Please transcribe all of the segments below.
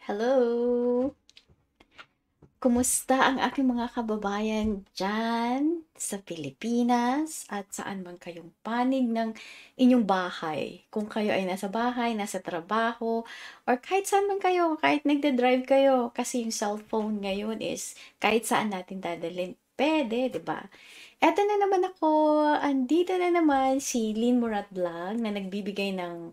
Hello! Kumusta ang aking mga kababayan dyan sa Pilipinas at saan man kayong panig ng inyong bahay? Kung kayo ay nasa bahay, nasa trabaho, or kahit saan man kayo, kahit nagde-drive kayo, kasi yung cellphone ngayon is kahit saan natin dadalhin. Pwede, di ba? Eto na naman ako, andito na naman si Lynn Murat Vlog na nagbibigay ng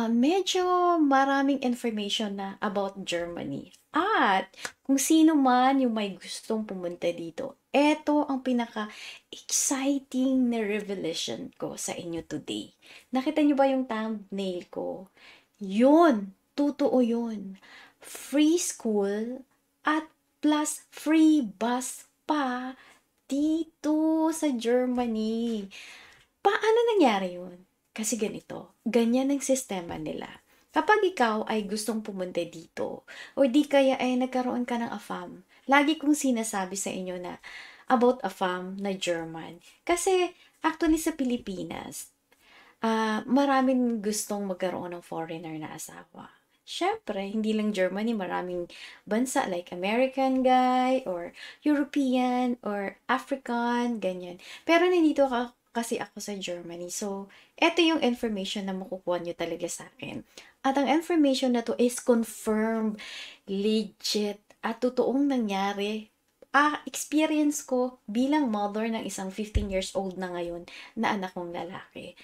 medyo maraming information na about Germany. At kung sino man yung may gustong pumunta dito, eto ang pinaka-exciting na revelation ko sa inyo today. Nakita niyo ba yung thumbnail ko? Yun, totoo yun. Free school at plus free bus pa dito sa Germany. Paano nangyari yun? Kasi ganito, ganyan ang sistema nila. Kapag ikaw ay gustong pumunta dito, o di kaya ay nagkaroon ka ng AFAM, lagi kong sinasabi sa inyo na about AFAM na German. Kasi actually sa Pilipinas, maraming gustong magkaroon ng foreigner na asawa. Siyempre, hindi lang Germany, maraming bansa like American guy, or European, or African, ganyan. Pero nandito kasi ako sa Germany. So, eto yung information na makukuha nyo talaga sa akin. At ang information na to is confirmed, legit, at totoong nangyari. Experience ko bilang mother ng isang 15 years old na ngayon na anak kong lalaki.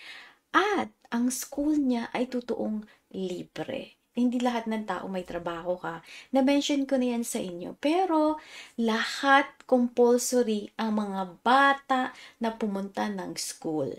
At ang school niya ay totoong libre. Hindi lahat ng tao may trabaho ka. Na-mention ko na yan sa inyo. Pero lahat compulsory ang mga bata na pumunta ng school.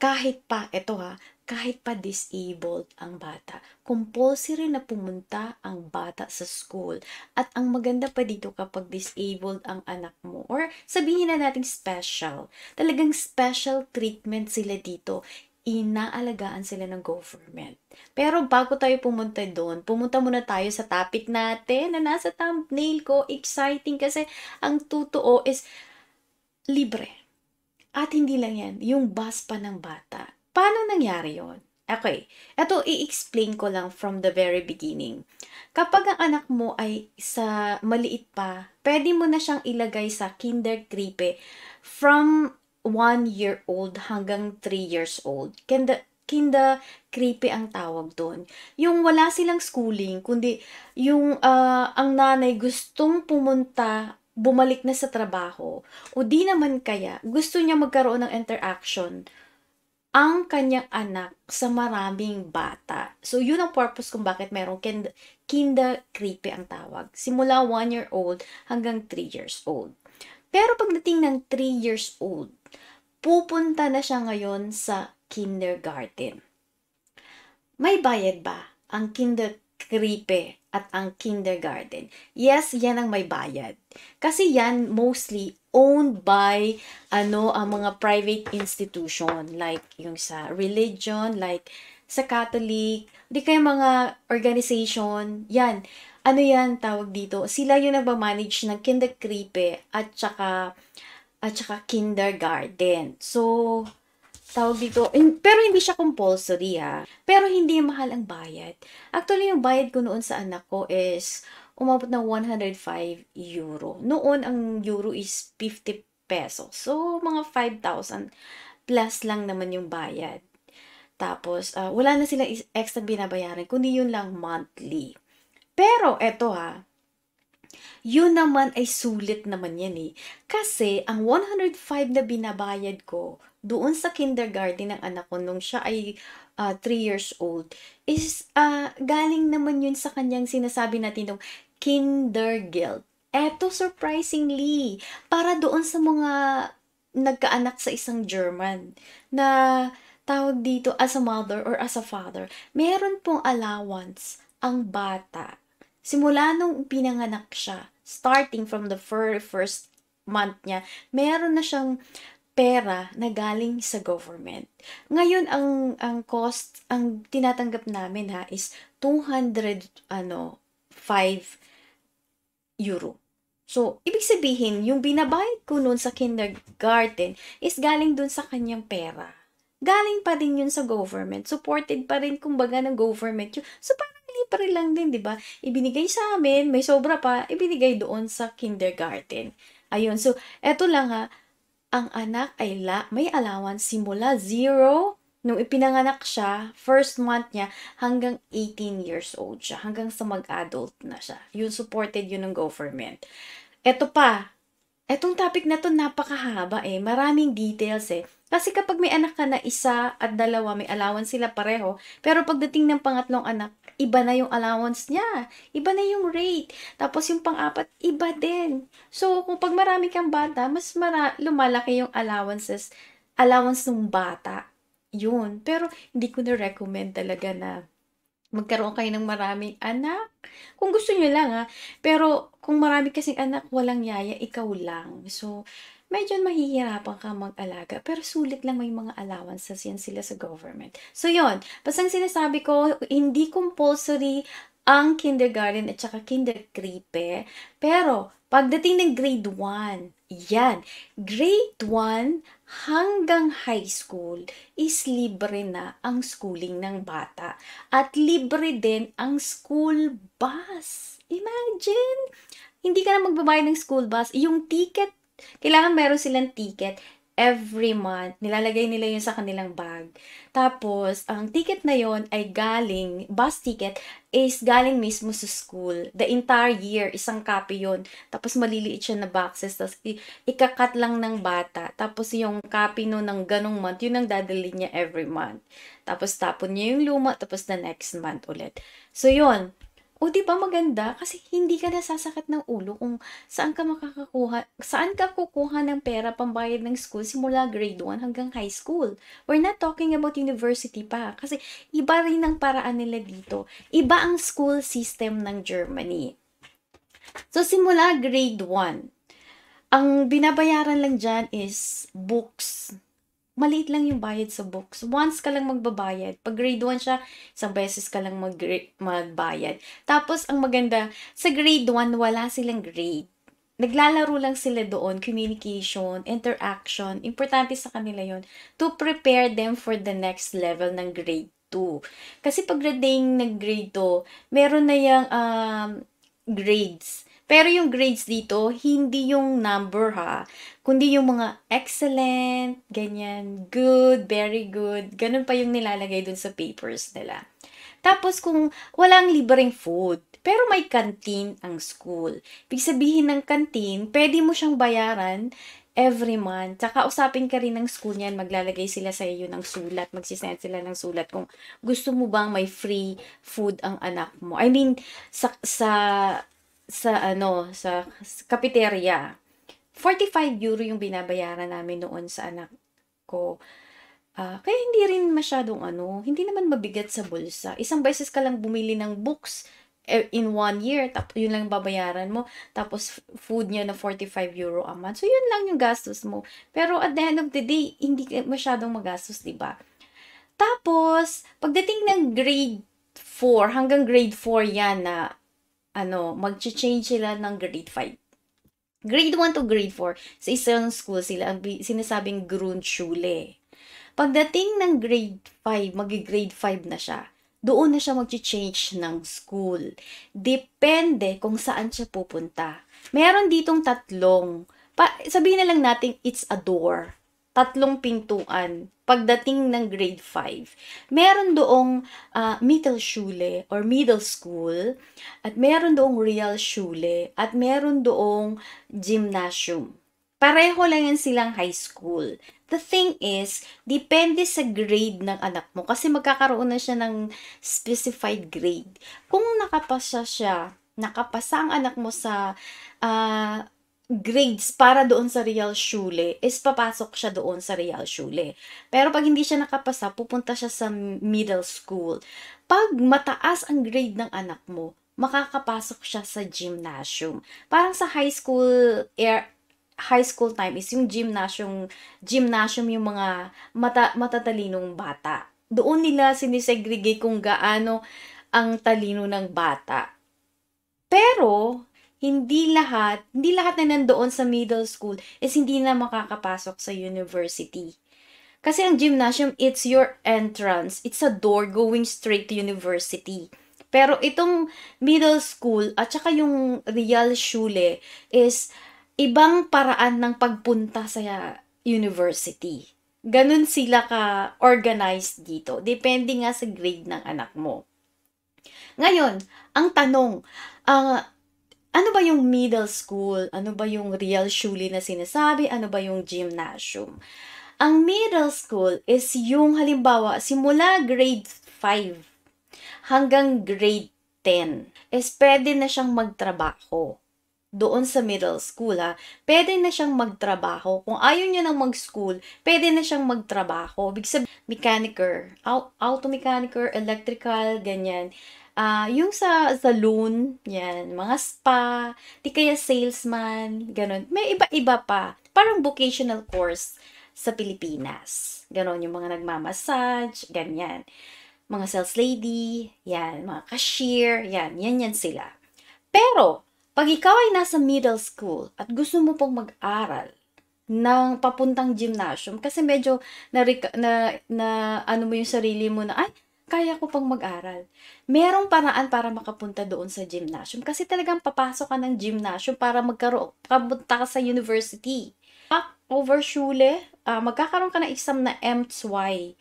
Kahit pa, eto ha, kahit pa disabled ang bata. Compulsory na pumunta ang bata sa school. At ang maganda pa dito kapag disabled ang anak mo. Or sabihin na natin special. Talagang special treatment sila dito, inaalagaan sila ng government. Pero bago tayo pumunta doon, pumunta muna tayo sa topic natin na nasa thumbnail ko. Exciting kasi ang totoo is libre. At hindi lang yan, yung bus pa ng bata. Paano nangyari yon? Okay, eto i-explain ko lang from the very beginning. Kapag ang anak mo ay sa maliit pa, pwede mo na siyang ilagay sa Kinderkrippe from 1 year old hanggang 3 years old. Kinderkrippe ang tawag doon. Yung wala silang schooling, kundi yung ang nanay gustong bumalik na sa trabaho, o di naman kaya gusto niya magkaroon ng interaction ang kanyang anak sa maraming bata. So, yun ang purpose kung bakit merong Kinderkrippe ang tawag. Simula 1 year old hanggang 3 years old. Pero pagdating ng 3 years old, pupunta na siya ngayon sa kindergarten. May bayad ba ang Kinderkrippe at ang kindergarten? Yes, yan ang may bayad. Kasi yan mostly owned by ang mga private institution like yung sa religion, like sa Catholic, di kaya mga organization, yan. Yan tawag dito? Sila yung nagmamanage ng Kinderkrippe at saka kindergarten. So, tawag dito, pero hindi siya compulsory ha. Pero hindi mahal ang bayad. Actually, yung bayad ko noon sa anak ko is umabot ng 105 euro. Noon, ang euro is 50 pesos. So, mga 5,000 plus lang naman yung bayad. Tapos, wala na sila extra binabayaran, kundi yun lang monthly. Pero, eto ha, yun naman ay sulit naman yan eh. Kasi ang 105 na binabayad ko doon sa kindergarten ng anak ko nung siya ay 3 years old is galing naman yun sa kanyang sinasabi natin ng kindergeld. Eto surprisingly, para doon sa mga nagkaanak sa isang German na tawag dito as a mother or as a father, meron pong allowance ang bata. Simula nung pinanganak siya, starting from the first month niya, meron na siyang pera na galing sa government. Ngayon, ang cost, ang tinatanggap namin is 205 euro. So, ibig sabihin, yung binabayad ko noon sa kindergarten is galing dun sa kanyang pera. Galing pa din yun sa government. Supported pa rin kumbaga ng government yun. So, parang simple lang din, 'di ba? Ibinigay sa amin, may sobra pa, ibinigay doon sa kindergarten. Ayun, so eto lang ha, ang anak ay may allowance simula 0 nung ipinanganak siya, first month niya, hanggang 18 years old siya, hanggang sa mag-adult na siya. Yun, supported yun ng government. Eto pa, etong topic na 'to napakahaba, eh, maraming details, eh. Kasi kapag may anak ka na isa at dalawa, may allowance sila pareho, pero pagdating ng pangatlong anak, iba na yung allowance niya, iba na yung rate, tapos yung pang-apat, iba din. So, kung 'pag marami kang bata, mas lumalaki yung allowance ng bata, yun. Pero hindi ko na-recommend talaga na magkaroon kayo ng maraming anak. Kung gusto niyo lang, pero kung marami kasing anak, walang yaya, ikaw lang. So, medyo mahihirapan kang mag-alaga. Pero sulit lang may mga allowances yan sila sa government. So, yon. Basta ang sinasabi ko, hindi compulsory ang kindergarten at saka kinderkripe. Pero, pagdating ng grade 1, yan. Grade 1 hanggang high school is libre na ang schooling ng bata. At libre din ang school bus. Imagine! Hindi ka na magbabayad ng school bus. Yung ticket, kailangan meron silang ticket every month. Nilalagay nila yun sa kanilang bag. Tapos, ang ticket na yon ay bus ticket is galing mismo sa school. The entire year, isang copy yon. Tapos maliliit siya na boxes. Tapos ikakat lang ng bata. Tapos yung copy no ng ganong month, yun ang dadali niya every month. Tapos tapon niya yung luma, tapos the next month ulit. So yun. O di ba maganda? Kasi hindi ka nasasakit ng ulo kung saan ka kukuha ng pera pambayad ng school simula grade 1 hanggang high school. We're not talking about university pa. Kasi iba rin ang paraan nila dito. Iba ang school system ng Germany. So simula grade 1, ang binabayaran lang dyan is books. Maliit lang yung bayad sa books. Once ka lang magbabayad. Pag grade 1 siya, isang beses ka lang magbayad. Tapos, ang maganda, sa grade 1, wala silang grade. Naglalaro lang sila doon, communication, interaction. Importante sa kanila yon to prepare them for the next level ng grade 2. Kasi pagdating ng grade 2, meron na yung grades. Pero yung grades dito, hindi yung number kundi yung mga excellent, ganyan, good, very good, ganun pa yung nilalagay dun sa papers nila. Tapos kung walang libreng food, pero may canteen ang school. Ibig sabihin ng canteen, pwede mo siyang bayaran every month. Tsaka usapin ka rin ng school niyan, maglalagay sila sa iyo ng sulat, magsisend sila ng sulat kung gusto mo bang may free food ang anak mo. I mean, sa cafeteria. 45 euro yung binabayaran namin noon sa anak ko. Kaya hindi rin masyadong hindi naman mabigat sa bulsa. Isang beses ka lang bumili ng books in 1 year, yun lang babayaran mo. Tapos food niya na 45 euro a month. So yun lang yung gastos mo. Pero at the end of the day, hindi masyadong magastos, diba? Tapos, pagdating ng grade 4, hanggang grade 4 yan na mag-change sila ng grade 5. Grade 1 to grade 4, sa isang school sila, ang sinasabing Grundschule. Pagdating ng grade 5, mag-grade 5 na siya, doon na siya mag-change ng school. Depende kung saan siya pupunta. Meron ditong sabihin na lang natin it's a door. 3 pintuan pagdating ng grade 5. Meron doong Mittelschule or middle school, at meron doong Realschule, at meron doong gymnasium. Pareho lang yan silang high school. The thing is, depende sa grade ng anak mo kasi magkakaroon na siya ng specified grade. Kung nakapasa ang anak mo sa grades para doon sa Realschule, is papasok siya doon sa Realschule. Pero pag hindi siya nakapasa, pupunta siya sa middle school. Pag mataas ang grade ng anak mo, makakapasok siya sa gymnasium. Parang sa high school time is yung gymnasium yung mga matatalinong bata. Doon nila sinisegregate kung gaano ang talino ng bata. Pero hindi lahat na nandoon sa middle school is hindi na makakapasok sa university. Kasi ang gymnasium, it's your entrance. It's a door going straight to university. Pero itong middle school at saka yung Realschule is ibang paraan ng pagpunta sa university. Ganun sila ka-organized dito. Depende nga sa grade ng anak mo. Ngayon, ang tanong, ano ba yung middle school? Ano ba yung Realschule na sinasabi? Ano ba yung gymnasium? Ang middle school is yung halimbawa, simula grade 5 hanggang grade 10 is pwede na siyang magtrabaho. Doon sa middle school pwede na siyang magtrabaho. Kung ayaw niya nang mag-school, pwede na siyang magtrabaho. Ibig sabihin, mechanicer, auto-mechanicer, electrical, ganyan. Yung sa saloon, yan, mga spa, di kaya salesman, ganun. May iba-iba pa. Parang vocational course sa Pilipinas. Ganon, yung mga nagmamassage, ganyan. Mga sales lady, yan, mga cashier, yan sila. Pero, pag ikaw ay nasa middle school at gusto mo pong mag-aral ng papuntang gymnasium, kasi medyo ano mo yung sarili mo na, ay, kaya ko pang mag-aral. Merong paraan para makapunta doon sa gymnasium. Kasi talagang papasok ka ng gymnasium para kapunta ka sa university. Over Schule, magkakaroon ka ng exam na MTSY.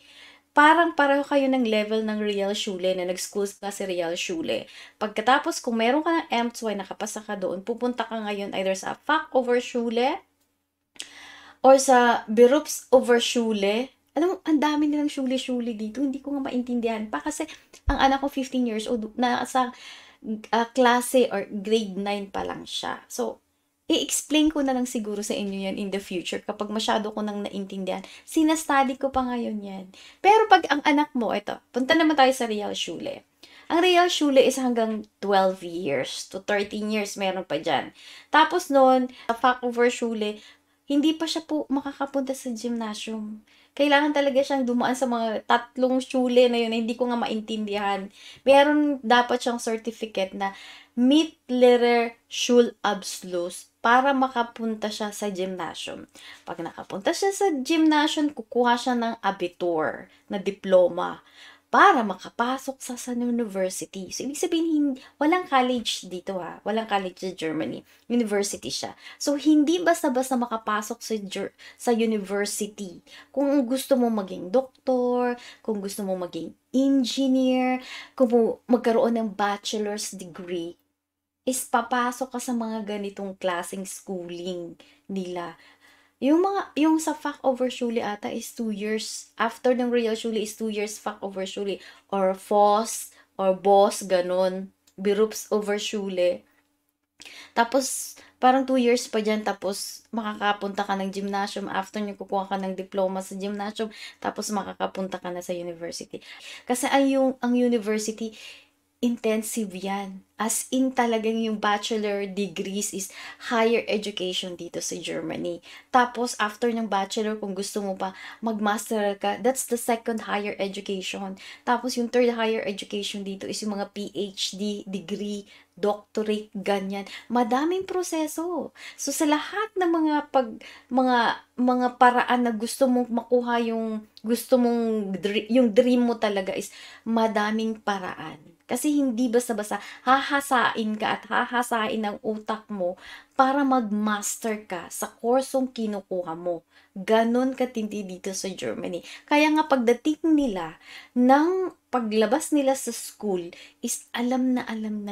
Parang pareho kayo ng level ng Realschule na nag-school ka sa Realschule. Pagkatapos, kung meron ka ng MTSY, nakapasa ka doon, pupunta ka ngayon either sa Fachoberschule or sa Berufsoberschule. Alam mo, ang dami nilang shule-shule dito. Hindi ko nga maintindihan pa kasi ang anak ko 15 years old, nasa klase or grade 9 pa lang siya. So, i-explain ko na lang siguro sa inyo yan in the future kapag masyado ko nang naintindihan. Sinastudy ko pa ngayon yan. Pero pag ang anak mo, ito, punta naman tayo sa Realschule. Ang Realschule is hanggang 12 years to 13 years, meron pa dyan. Tapos noon, sa Fachoberschule, hindi pa siya po makakapunta sa gymnasium. Kailangan talaga siyang dumaan sa mga 3 schule na yun na hindi ko nga maintindihan. Meron dapat siyang certificate na Mittlerer Schulabschluss para makapunta siya sa gymnasium. Pag nakapunta siya sa gymnasium, kukuha siya ng Abitur na diploma para makapasok sa university. So, ibig sabihin, walang college dito Walang college sa Germany. University siya. So, hindi basta-basta makapasok sa university. Kung gusto mo maging doktor, kung gusto mo maging engineer, kung magkaroon ng bachelor's degree, is papasok ka sa mga ganitong klaseng schooling nila. Yung sa Fachoberschule ata is 2 years. After ng Realschule is 2 years Fachoberschule. Or FOS, or BOS, ganun. Berufsoberschule. Tapos, parang 2 years pa dyan. Tapos, makakapunta ka ng gymnasium. After nyo kukuha ka ng diploma sa gymnasium. Tapos, makakapunta ka na sa university. Kasi ang university, intensive yan. As in talagang yung bachelor degrees is higher education dito sa Germany. Tapos, after ng bachelor, kung gusto mo pa mag-master ka, that's the second higher education. Tapos, yung third higher education dito is yung mga PhD, degree, doctorate, ganyan. Madaming proseso. So, sa lahat ng mga paraan na gusto mong makuha yung yung dream mo talaga is madaming paraan. Kasi hindi basta-basta hahasain ka at hahasain ang utak mo para mag-master ka sa kursong kinukuha mo. Ganon katindi dito sa Germany. Kaya nga pagdating nila ng paglabas nila sa school is alam na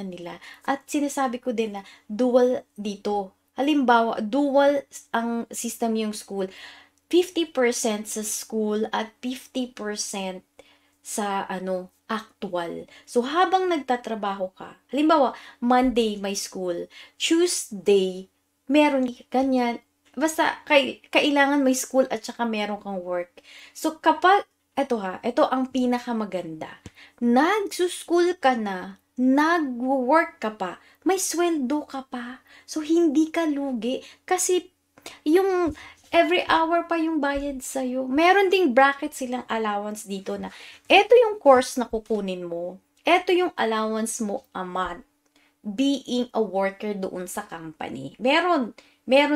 nila. At sinasabi ko din na dual dito. Halimbawa, dual ang system yung school. 50% sa school at 50% sa actual. So, habang nagtatrabaho ka, halimbawa, Monday may school, Tuesday, meron ganyan. Basta, kailangan may school at saka meron kang work. So, kapag, ito ang pinakamaganda. Nagsuschool ka na, nag-work ka pa, may sweldo ka pa. So, hindi ka lugi. Kasi, yung every hour pa yung bayad sa'yo. Meron ding bracket silang allowance dito na eto yung course na kukunin mo. Eto yung allowance mo a month. Being a worker doon sa company. Meron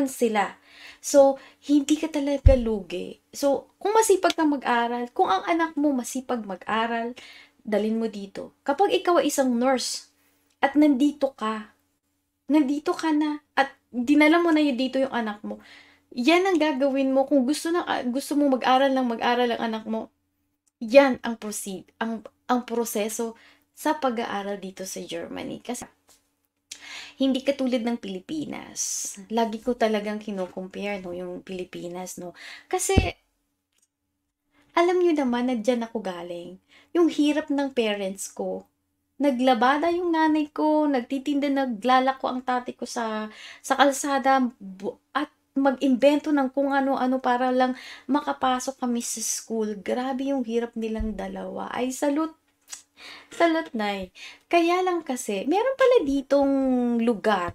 sila. So, hindi ka talaga lugi. So, kung masipag kang mag-aral, kung ang anak mo masipag mag-aral, dalin mo dito. Kapag ikaw ay isang nurse at nandito ka na at dinala mo na yun dito yung anak mo, yan ang gagawin mo kung gusto mo mag-aral ang anak mo. Yan ang proseso sa pag-aaral dito sa Germany. Kasi hindi katulad ng Pilipinas. Lagi ko talagang kino-compare, no, yung Pilipinas, no. Kasi alam niyo naman na diyan ako galing. Yung hirap ng parents ko. Naglabada yung nanay ko, nagtitinda, naglalako ang tatay ko sa kalsada, at mag-imbento ng kung ano-ano para lang makapasok kami sa school. Grabe yung hirap nilang dalawa. Ay, salute, Nay. Kaya lang kasi, meron pala ditong lugar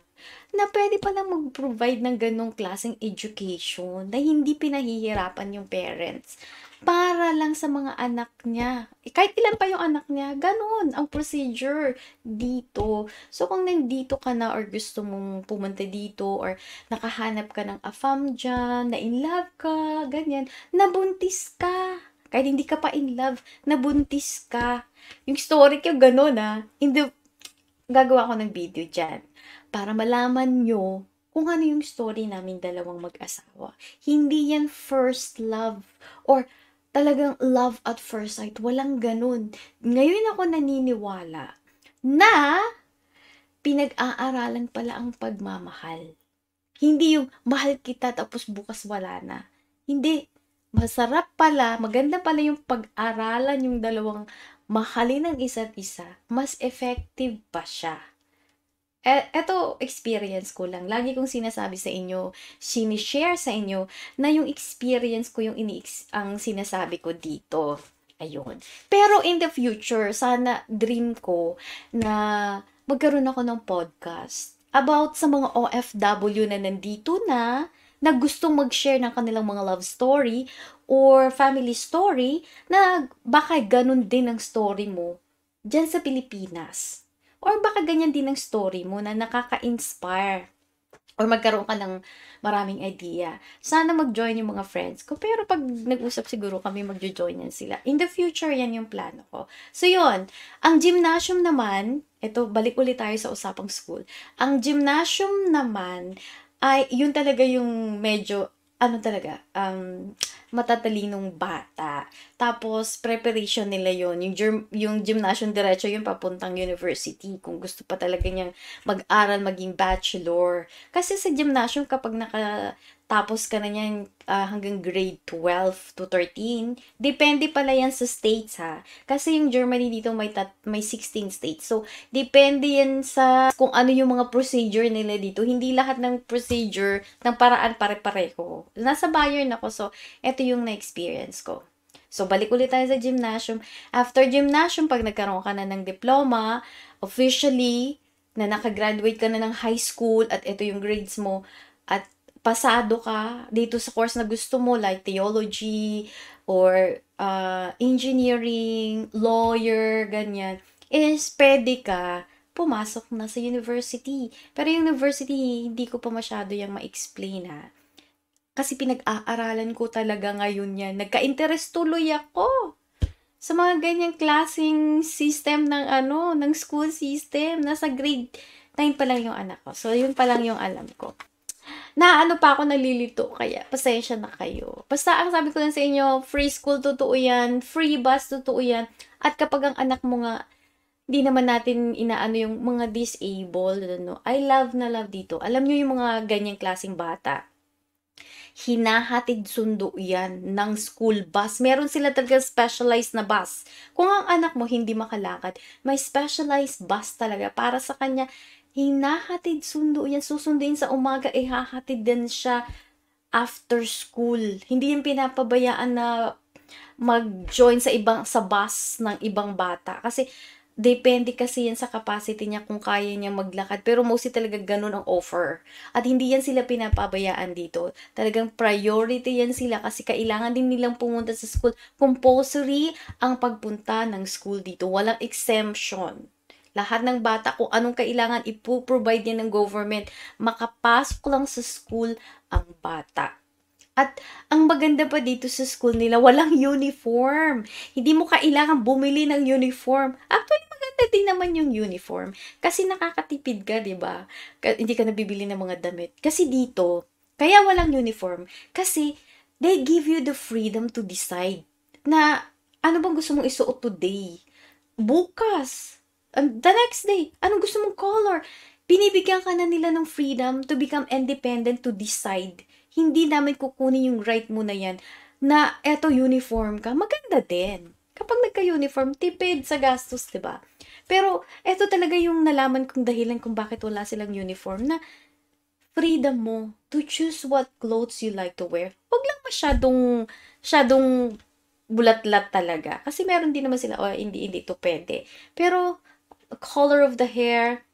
na pwede palang mag-provide ng ganong klaseng education na hindi pinahihirapan yung parents para lang sa mga anak niya. Kahit ilan pa yung anak niya, ganun ang procedure dito. So, kung nandito ka na or gusto mong pumunta dito or nakahanap ka ng afam dyan, na in love ka, ganyan, nabuntis ka. Kahit hindi ka pa in love, nabuntis ka. Yung story ko gano'n gagawa ko ng video dyan para malaman nyo kung ano yung story namin dalawang mag-asawa. Hindi yan first love or talagang love at first sight. Walang ganun. Ngayon ako naniniwala na pinag-aaralan pala ang pagmamahal. Hindi yung mahal kita tapos bukas wala na. Hindi. Masarap pala, maganda pala yung pag-aralan yung dalawang mahalin ng isa't isa. Mas effective pa siya. Eto, experience ko lang. Lagi kong sinasabi sa inyo, sinishare sa inyo, na yung experience ko yung ang sinasabi ko dito. Ayun. Pero in the future, sana dream ko na magkaroon ako ng podcast about sa mga OFW na nandito na gustong mag-share ng kanilang mga love story or family story na baka ganun din ang story mo dyan sa Pilipinas. Or baka ganyan din ang story mo na nakaka-inspire or magkaroon ka ng maraming idea. Sana mag-join yung mga friends ko. Pero pag nag-usap siguro kami, mag-join yan sila. In the future, yan yung plano ko. So, yun. Ang gymnasium naman, ito, balik ulit tayo sa usapang school. Ang gymnasium naman, ay, yun talaga yung medyo, matatalinong bata. Tapos, preparation nila yun. Yung gymnasium diretso yun papuntang university. Kung gusto pa talaga niyang mag-aral, maging bachelor. Kasi sa gymnasium, kapag nakatapos ka na niyan hanggang grade 12 to 13, depende pala yan sa states ha. Kasi yung Germany dito may 16 states. So, depende yan sa kung ano yung mga procedure nila dito. Hindi lahat ng procedure ng paraan pare-pareho. Nasa Bayern ako, so ito yung na-experience ko. So, balik ulit tayo sa gymnasium. After gymnasium, pag nagkaroon ka na ng diploma, officially, na nakagraduate ka na ng high school, at ito yung grades mo, at pasado ka dito sa course na gusto mo, like theology, or engineering, lawyer, ganyan, is pwede ka pumasok na sa university. Pero yung university, hindi ko pa masyado yung ma-explain ha. Kasi pinag-aaralan ko talaga ngayon yan. Nagka-interest tuloy ako sa mga ganyang klaseng system ng school system. Nasa grade 9 pa lang yung anak ko. So, yun pa lang yung alam ko. Pa ako nalilito, kaya pasensya na kayo. Basta ang sabi ko lang sa inyo, free school, totoo yan. Free bus, totoo yan. At kapag ang anak mo nga, di naman natin inaano yung mga disabled, I love na love dito. Alam nyo yung mga ganyang klaseng bata, hinahatid sundo yan ng school bus. Meron sila talaga specialized na bus. Kung ang anak mo hindi makalakad, may specialized bus talaga para sa kanya. Hinahatid sundo yan. Susunduin sa umaga, hahatid din siya after school. Hindi yung pinapabayaan na mag-join sa bus ng ibang bata. Kasi depende kasi yan sa capacity niya kung kaya niya maglakad. Pero mostly talaga ganun ang offer. At hindi yan sila pinapabayaan dito. Talagang priority yan sila kasi kailangan din nilang pumunta sa school. Compulsory ang pagpunta ng school dito. Walang exemption. Lahat ng bata, kung anong kailangan, ipoprovide yan ng government. Makapasok lang sa school ang bata. At ang maganda pa dito sa school nila, walang uniform. Hindi mo kailangan bumili ng uniform. Actually, maganda din naman yung uniform. Kasi nakakatipid ka, di ba? Hindi ka nabibili ng mga damit. Kasi dito, kaya walang uniform. Kasi they give you the freedom to decide na ano bang gusto mong isuot today. Bukas, the next day, anong gusto mong color? Binibigyan ka na nila ng freedom to become independent to decide. Hindi namin kukunin yung right mo na yan na eto uniform ka. Maganda din. Kapag nagka-uniform, tipid sa gastos, di ba? Pero eto talaga yung nalaman kong dahilan kung bakit wala silang uniform na freedom mo to choose what clothes you like to wear. Huwag lang masyadong bulat-lat talaga. Kasi meron din naman sila, oh, hindi ito pwede. Pero, color of the hair,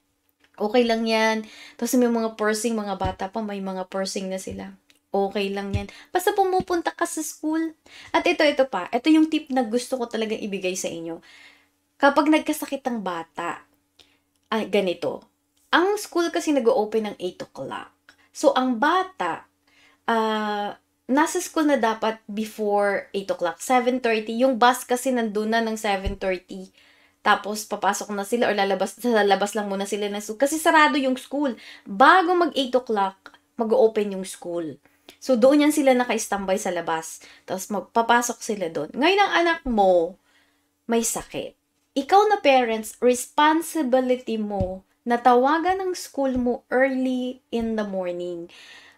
okay lang yan. Tapos may mga pursing, mga bata pa, may mga pursing na sila. Okay lang yan. Basta pumupunta ka sa school. At ito pa. Ito yung tip na gusto ko talagang ibigay sa inyo. Kapag nagkasakit ang bata, ganito. Ang school kasi nag-open ng 8 o'clock. So, ang bata, nasa school na dapat before 8 o'clock, 7:30. Yung bus kasi nandun na ng 7:30. Tapos, papasok na sila or sa labas lang muna sila ng school. Kasi sarado yung school. Bago mag 8 o'clock, mag-open yung school. So, doon yan sila naka-standby sa labas. Tapos, magpapasok sila doon. Ngayon, ang anak mo, may sakit. Ikaw na parents, responsibility mo na tawagan ng school mo early in the morning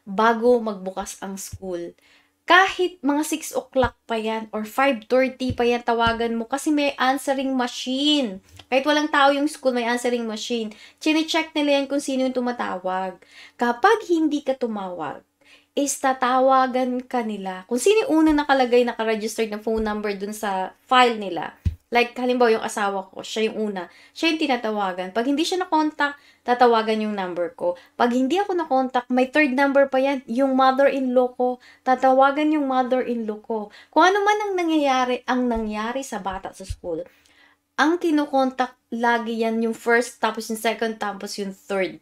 bago magbukas ang school. Kahit mga 6 o'clock pa yan or 5:30 pa yan, tawagan mo kasi may answering machine. Kahit walang tao yung school, may answering machine. Chine-check nila yan kung sino yung tumatawag. Kapag hindi ka tumawag, is tatawagan ka nila. Kung sino yung unang nakalagay, nakaregistered na phone number dun sa file nila. Like, halimbawa yung asawa ko, siya yung una. Siya yung tinatawagan. Pag hindi siya na-contact, tatawagan yung number ko. Pag hindi ako na-contact, may third number pa yan. Yung mother-in-law ko, tatawagan yung mother-in-law ko. Kung ano man ang nangyari sa bata sa school, ang kinokontak lagi yan yung first, tapos yung second, tapos yung third.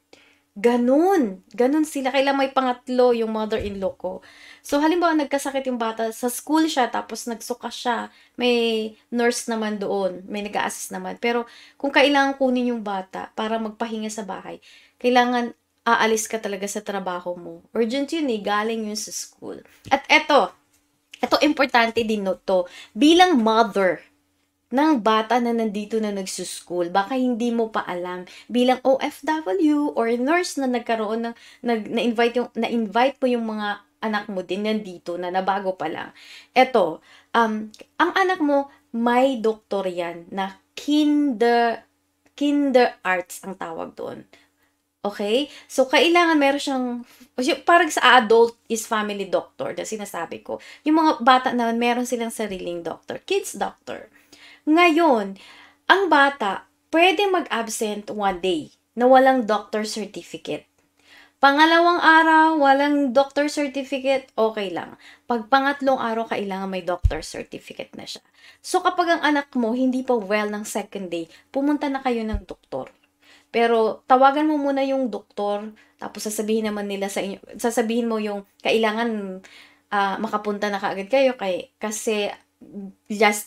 Ganun sila. Kailangan may pangatlo yung mother-in-law ko. So, halimbawa, nagkasakit yung bata, sa school siya, tapos nagsuka siya, may nurse naman doon, may nag-a-assist naman. Pero, kung kailangan kunin yung bata para magpahinga sa bahay, kailangan aalis ka talaga sa trabaho mo. Urgent yun galing yun sa school. At eto importante din no to, bilang mother, ng bata na nandito na nagsuschool, baka hindi mo pa alam bilang OFW or nurse na nagkaroon ng na-invite mo yung mga anak mo din nandito na nabago pa lang. Eto, ang anak mo may doktor yan na kinder arts ang tawag doon. Okay? So, kailangan meron siyang, parang sa adult is family doctor na sinasabi ko. Yung mga bata naman, meron silang sariling doctor. Kids doctor. Ngayon, ang bata, pwede mag-absent one day na walang doctor certificate. Pangalawang araw, walang doctor certificate, okay lang. Pag pangatlong araw, kailangan may doctor certificate na siya. So, kapag ang anak mo hindi pa well ng second day, pumunta na kayo ng doktor. Pero, tawagan mo muna yung doktor, tapos sasabihin naman nila sa inyo, sasabihin mo yung kailangan makapunta na kaagad kayo kasi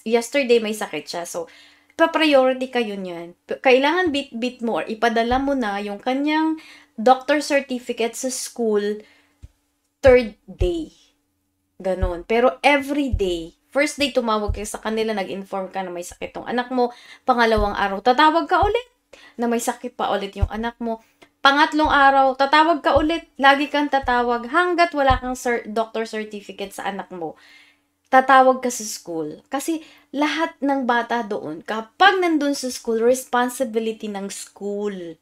yesterday may sakit siya. So, pa-priority kayo niyan. Kailangan bit mo or ipadala mo na yung kanyang doctor certificate sa school third day. Ganon. Pero every day, first day tumawag ka sa kanila, nag-inform ka na may sakit yung anak mo. Pangalawang araw, tatawag ka ulit na may sakit pa ulit yung anak mo. Pangatlong araw, tatawag ka ulit. Lagi kang tatawag hanggat wala kang doctor certificate sa anak mo. Tatawag ka sa school. Kasi lahat ng bata doon, kapag nandun sa school, responsibility ng school.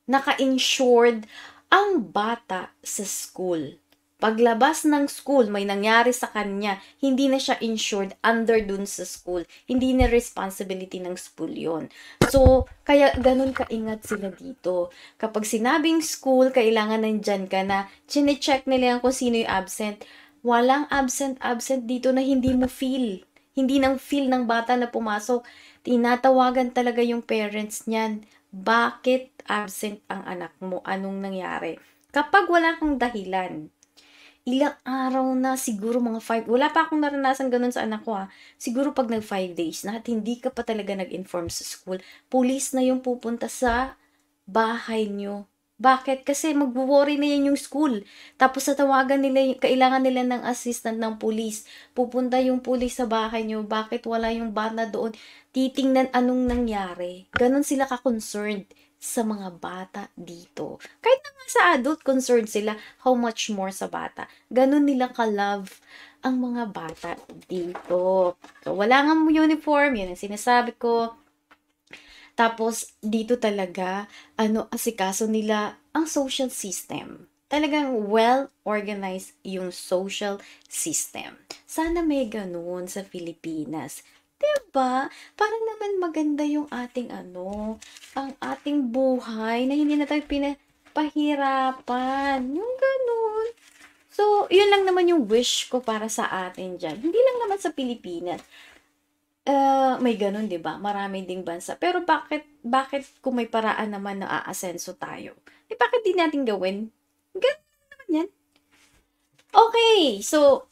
Naka-insured ang bata sa school. Paglabas ng school, may nangyari sa kanya, hindi na siya insured under dun sa school. Hindi na responsibility ng school yon. So, kaya ganun kaingat sila dito. Kapag sinabing school, kailangan nandyan ka na, chine-check nila yan kung sino yung absent. Walang absent dito na hindi mo feel. Hindi nang feel ng bata na pumasok. Tinatawagan talaga yung parents niyan. Bakit absent ang anak mo? Anong nangyari? Kapag wala kang dahilan, ilang araw na, siguro mga 5, wala pa akong naranasan gano'n sa anak ko, siguro 'pag nag 5 days na at hindi ka pa talaga nag-inform sa school, pulis na yung pupunta sa bahay niyo. Bakit? Kasi magwo-worry na 'yan yung school. Tapos tatawagan nila kailangan nila ng assistant ng pulis. Pupunta yung pulis sa bahay niyo, bakit wala yung bata doon? Titingnan anong nangyari. Gano'n sila ka-concerned sa mga bata dito. Kahit na nga sa adult, concerned sila, how much more sa bata. Gano'n nila ka-love ang mga bata dito. So, wala ngang uniform, yun ang sinasabi ko. Tapos, dito talaga, asikaso nila ang social system. Talagang well-organized yung social system. Sana may ganun sa Pilipinas. 'Di ba? Parang naman maganda yung ating ang ating buhay na hindi na tayo pinapahirapan. Yung ganun. So, yun lang naman yung wish ko para sa atin dyan. Hindi lang naman sa Pilipinas. May gano'n 'di ba, marami ding bansa. Pero bakit kung may paraan naman na aasenso tayo, bakit di natin gawin? Gano'n naman 'yan. Okay, so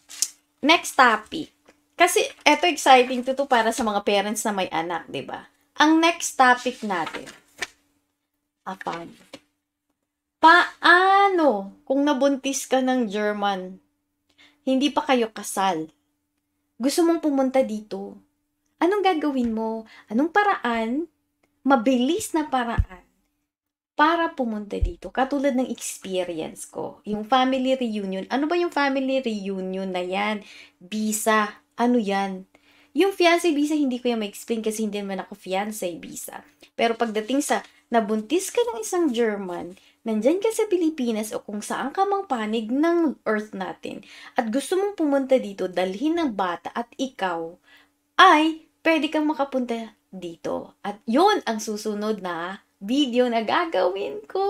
next topic. Kasi eto exciting 'to para sa mga parents na may anak, 'di ba? Ang next topic natin, apan. Paano kung nabuntis ka ng German, hindi pa kayo kasal, gusto mong pumunta dito? Anong gagawin mo? Anong paraan? Mabilis na paraan para pumunta dito. Katulad ng experience ko. Yung family reunion. Ano ba yung family reunion na yan? Visa. Ano yan? Yung fiancé visa, hindi ko yan ma-explain kasi hindi naman ako fiancé visa. Pero pagdating sa nabuntis ka ng isang German, nandyan ka sa Pilipinas o kung saan ka mang panig ng earth natin, at gusto mong pumunta dito, dalhin ng bata at ikaw, ay pwede kang makapunta dito. At yun ang susunod na video na gagawin ko.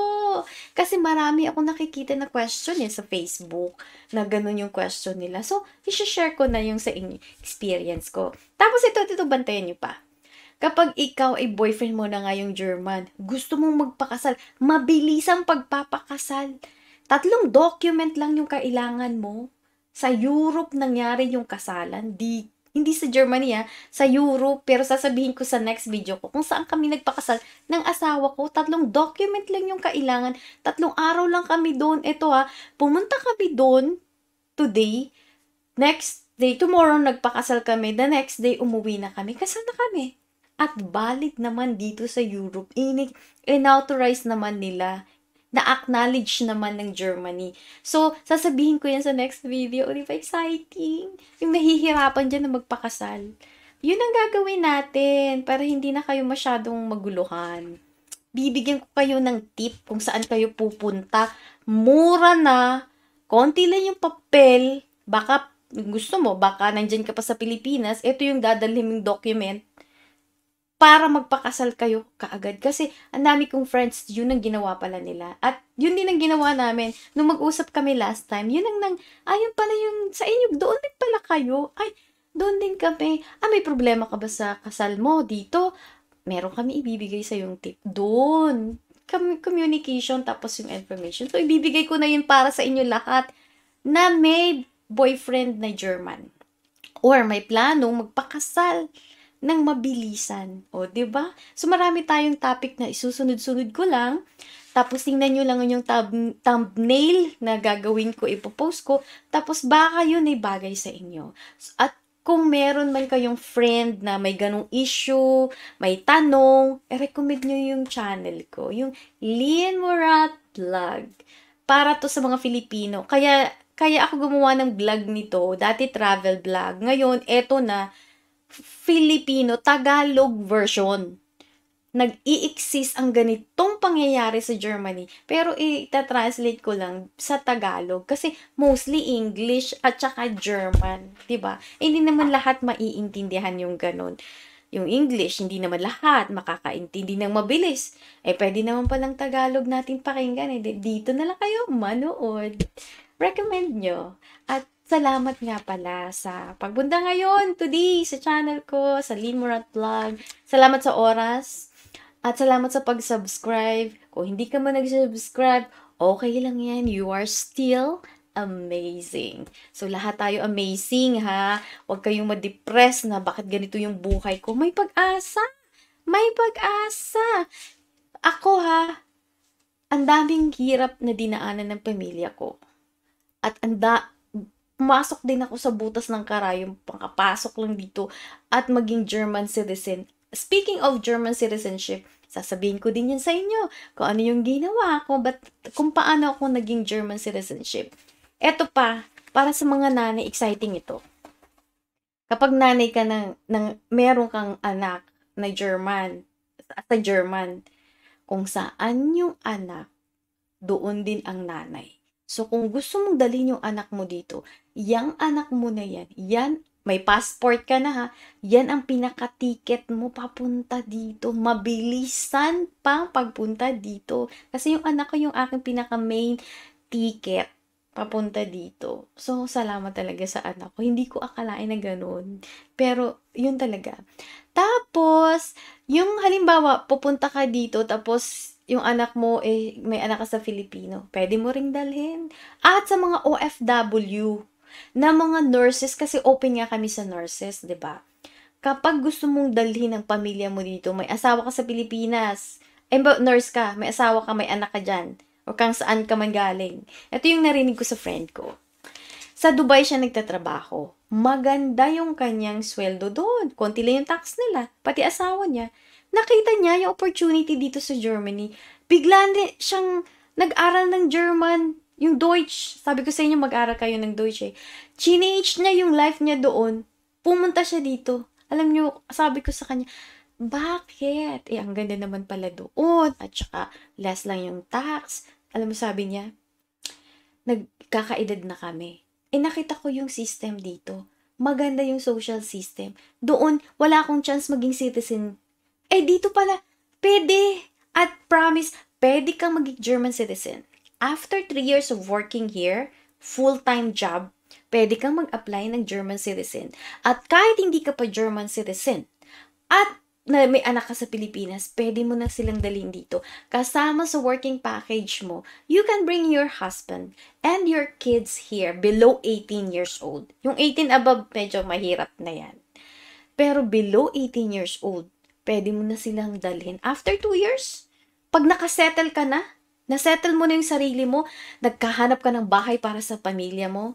Kasi marami ako nakikita na question sa Facebook na ganun yung question nila. So, i-share ko na yung sa inyo experience ko. Tapos ito bantayan nyo pa. Kapag ikaw ay boyfriend mo na nga yung German, gusto mong magpakasal, mabilis ang pagpapakasal. 3 document lang yung kailangan mo. Sa Europe nangyari yung kasalan, hindi sa Germany sa Europe, pero sasabihin ko sa next video ko kung saan kami nagpakasal ng asawa ko. 3 document lang yung kailangan. 3 araw lang kami doon. Ito pumunta kami doon today. Next day, tomorrow nagpakasal kami. The next day, umuwi na kami. Kasal na kami. At valid naman dito sa Europe. In-authorize naman nila, na-acknowledge naman ng Germany. So, sasabihin ko yan sa next video. Di ba exciting? Yung mahihirapan dyan na magpakasal. Yun ang gagawin natin para hindi na kayo masyadong maguluhan. Bibigyan ko kayo ng tip kung saan kayo pupunta. Mura na. Konti lang yung papel. Baka gusto mo, baka nandyan ka pa sa Pilipinas, ito yung dadalhin mong document para magpakasal kayo kaagad. Kasi ang dami kong friends, yun ang ginawa pala nila. At yun din ang ginawa namin. Nung mag-usap kami last time, yun ayun pala yung sa inyo, doon din pala kayo. Ay, doon din kami. May problema ka ba sa kasal mo dito? Meron kami ibibigay sa yung tip. Doon. Communication, tapos yung information. So, ibibigay ko na yun para sa inyo lahat na may boyfriend na German. Or may planong magpakasal ng mabilisan. O, 'di ba? So, marami tayong topic na isusunod-sunod ko lang. Tapos, tingnan nyo lang yung thumbnail na gagawin ko, ipopost ko. Tapos, baka yun ay bagay sa inyo. At kung meron man kayong friend na may ganong issue, may tanong, recommend nyo yung channel ko. Yung Lian Morat Vlog. Para to sa mga Filipino. Kaya ako gumawa ng vlog nito. Dati travel vlog. Ngayon, eto na, Filipino, Tagalog version. Nag-i-exist ang ganitong pangyayari sa Germany, pero ita-translate ko lang sa Tagalog kasi mostly English at saka German, 'di ba? Hindi naman lahat maiintindihan yung ganun. Yung English, hindi naman lahat makakaintindi ng mabilis. Pwede naman palang Tagalog natin pakinggan. Dito na lang kayo manood. Recommend nyo. At salamat nga pala sa pagbunda ngayon today sa channel ko, sa Lian Morat Vlog. Salamat sa oras. At salamat sa pag-subscribe. Kung hindi ka man nag-subscribe, okay lang yan. You are still amazing. So, lahat tayo amazing, ha? Huwag kayong ma-depress na bakit ganito yung buhay ko. May pag-asa. May pag-asa. Ako, ha, ang daming hirap na dinaanan ng pamilya ko. At pumasok din ako sa butas ng karayom, pangkapasok lang dito at maging German citizen. Speaking of German citizenship, sasabihin ko din yan sa inyo kung ano yung ginawa ko, kung paano ako naging German citizenship. Eto pa, para sa mga nanay, exciting ito. Kapag nanay ka meron kang anak na German, sa German, kung saan yung anak, doon din ang nanay. So, kung gusto mong dalhin yung anak mo dito, yang anak mo na yan, may passport ka na ha, yan ang pinaka-ticket mo papunta dito. Mabilisan pang pagpunta dito. Kasi yung anak ko yung aking pinaka-main ticket papunta dito. So, salamat talaga sa anak ko. Hindi ko akalain na ganun. Pero, yun talaga. Tapos, yung halimbawa, pupunta ka dito, tapos yung anak mo, may anak ka sa Filipino, pwede mo ring dalhin. At sa mga OFW, na mga nurses, kasi open nga kami sa nurses, di ba? Kapag gusto mong dalhin ang pamilya mo dito, may asawa ka sa Pilipinas, nurse ka, may asawa ka, may anak ka dyan, o kang saan ka man galing. Ito yung narinig ko sa friend ko. Sa Dubai siya nagtatrabaho. Maganda yung kanyang sweldo doon. Konti lang yung tax nila. Pati asawa niya. Nakita niya yung opportunity dito sa Germany. Bigla siyang nag-aral ng German, yung Deutsch. Sabi ko sa inyo, mag-aral kayo ng Deutsch eh. Change niya yung life niya doon. Pumunta siya dito. Alam niyo, sabi ko sa kanya, bakit? Ang ganda naman pala doon. At saka, less lang yung tax. Alam mo, sabi niya, nagkakaedad na kami. Nakita ko yung system dito. Maganda yung social system. Doon, wala akong chance maging citizen. Dito pala, pwede. At promise, pwede kang maging German citizen. After 3 years of working here, full-time job, pwede kang mag-apply ng German citizen. At kahit hindi ka pa German citizen, at na may anak ka sa Pilipinas, pwede mo na silang dalhin dito. Kasama sa working package mo, you can bring your husband and your kids here below 18 years old. Yung 18 above, medyo mahirap na yan. Pero below 18 years old, pwede mo na silang dalhin. After 2 years, pag nakasettle ka na, nasettle mo na yung sarili mo, nagkahanap ka ng bahay para sa pamilya mo,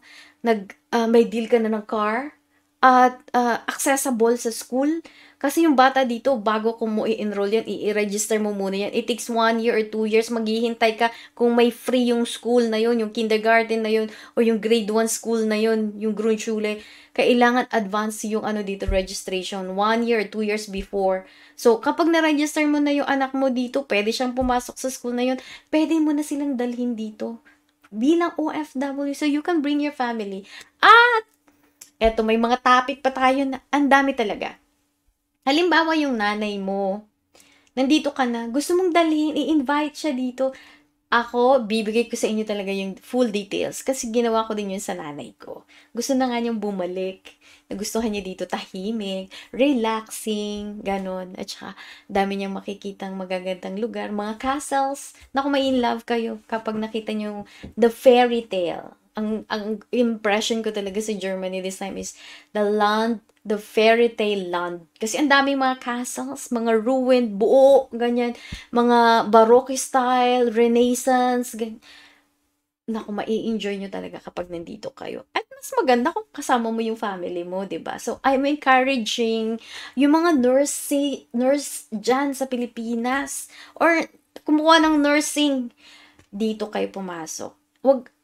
may deal ka na ng car, at accessible sa school. Kasi yung bata dito, bago kung mo i-enroll yan, i-register mo muna yan. It takes 1 year or 2 years. Maghihintay ka kung may free yung school na yun, yung kindergarten na yun, o yung grade 1 school na yun, yung Grundschule. Kailangan advance yung dito, registration. 1 year or 2 years before. So, kapag na-register mo na yung anak mo dito, pwede siyang pumasok sa school na yun, pwede mo na silang dalhin dito. Bilang OFW, so you can bring your family. At eto, may mga topic pa tayo na ang dami talaga. Halimbawa, yung nanay mo, nandito ka na, gusto mong dalhin, i-invite siya dito. Ako, bibigay ko sa inyo talaga yung full details kasi ginawa ko din yun sa nanay ko. Gusto na nga niyang bumalik. Nagustuhan niya dito tahimik, relaxing, ganon. At saka, dami niyang makikitang magagandang lugar, mga castles. Naku, may in love kayo kapag nakita niyo the fairy tale. Ang impression ko talaga sa Germany this time is the fairy tale land. Kasi ang daming mga castles, mga ruined, buo, ganyan, mga Baroque style, Renaissance, ganyan. Naku, mai-enjoy nyo talaga kapag nandito kayo. At mas maganda kung kasama mo yung family mo, 'di ba? So, I'm encouraging yung mga nurse dyan sa Pilipinas or kumuha ng nursing, dito kayo pumasok.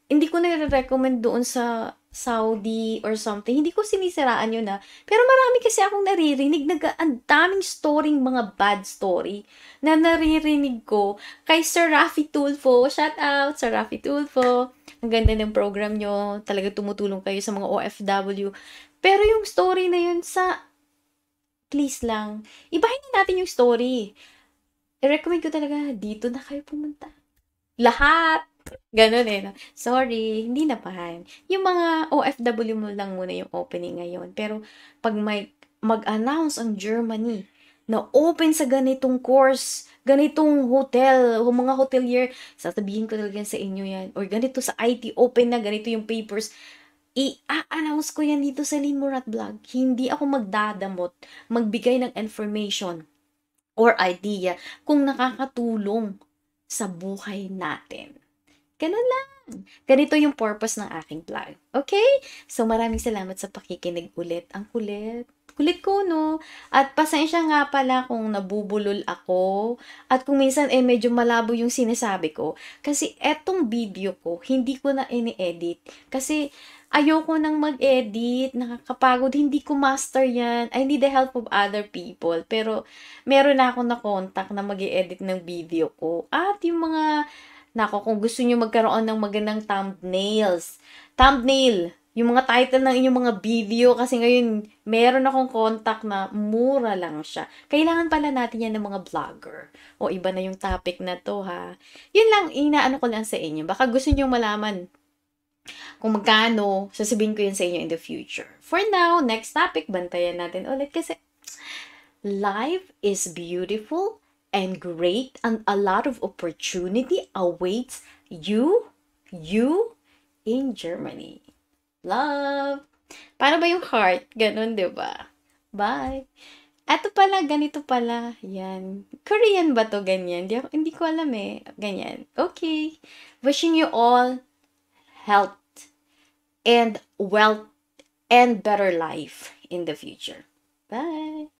Hindi ko nire-recommend doon sa Saudi or something. Hindi ko sinisiraan yun Pero marami kasi akong naririnig ang daming mga bad story na naririnig ko kay Sir Rafi Tulfo. Shout out, Sir Rafi Tulfo. Ang ganda ng program nyo. Talaga tumutulong kayo sa mga OFW. Pero yung story na yun please lang, ibahin na natin yung story. I-recommend ko talaga, dito na kayo pumunta. Lahat! Ganun no? Sorry, hindi na pahan. Yung mga OFW mo lang muna yung opening ngayon. Pero, pag mag-announce ang Germany na open sa ganitong course, ganitong hotel, o mga hotelier, sasabihin ko talaga sa inyo yan, or ganito sa IT, open na, ganito yung papers, i-announce ko yan dito sa Lynn Murat Vlog. Hindi ako magdadamot, magbigay ng information or idea kung nakakatulong sa buhay natin. Ganun lang. Ganito yung purpose ng aking vlog. Okay? So, maraming salamat sa pakikinig ulit. Ang kulit. Kulit ko, no? At pasensya nga pala kung nabubulol ako. At kung minsan, medyo malabo yung sinasabi ko. Kasi etong video ko, hindi ko na ini-edit. Kasi ayoko nang mag-edit. Nakakapagod. Hindi ko master yan. I need the help of other people. Pero, meron na ako na contact na mag-edit ng video ko. At yung mga nako, kung gusto niyo magkaroon ng magandang thumbnail, yung mga title ng inyong mga video, kasi ngayon, meron akong contact na mura lang siya. Kailangan pala natin yan ng mga vlogger. O iba na yung topic na to, ha. Yun lang, inaano ko lang sa inyo. Baka gusto niyo malaman kung magkano, sasabihin ko yun sa inyo in the future. For now, next topic, bantayan natin ulit kasi life is beautiful and great and a lot of opportunity awaits you in Germany. Love! Paano ba yung heart? Ganun, di ba? Bye! Eto pala, ganito pala. Yan. Korean ba to? Ganyan. Hindi ko alam eh. Ganyan. Okay. Wishing you all health and wealth and better life in the future. Bye!